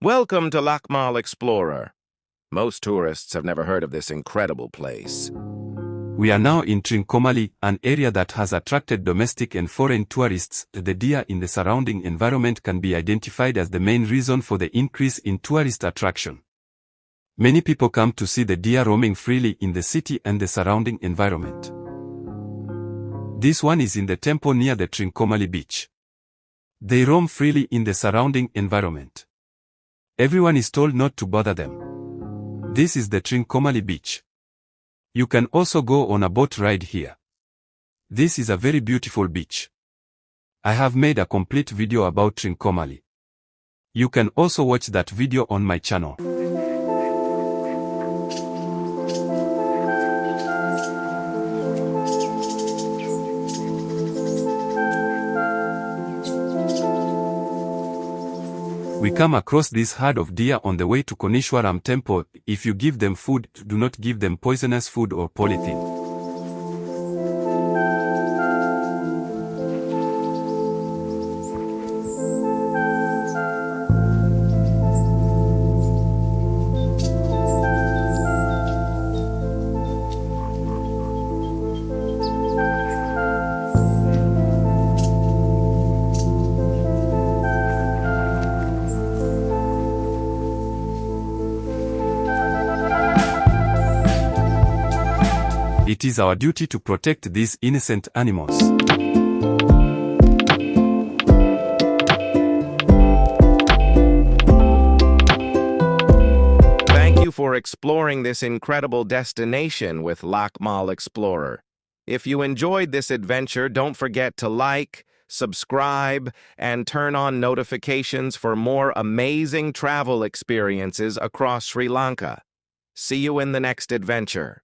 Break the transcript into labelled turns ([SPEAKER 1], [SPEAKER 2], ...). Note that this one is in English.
[SPEAKER 1] Welcome to Lakmal Explorer. Most tourists have never heard of this incredible place.
[SPEAKER 2] We are now in Trincomalee, an area that has attracted domestic and foreign tourists. The deer in the surrounding environment can be identified as the main reason for the increase in tourist attraction. Many people come to see the deer roaming freely in the city and the surrounding environment. This one is in the temple near the Trincomalee beach. They roam freely in the surrounding environment. Everyone is told not to bother them. This is the Trincomalee beach. You can also go on a boat ride here. This is a very beautiful beach. I have made a complete video about Trincomalee. You can also watch that video on my channel. We come across this herd of deer on the way to Konishwaram temple. If you give them food, do not give them poisonous food or polythene. It is our duty to protect these innocent animals.
[SPEAKER 1] Thank you for exploring this incredible destination with Lakmal Explorer. If you enjoyed this adventure, don't forget to like, subscribe, and turn on notifications for more amazing travel experiences across Sri Lanka. See you in the next adventure.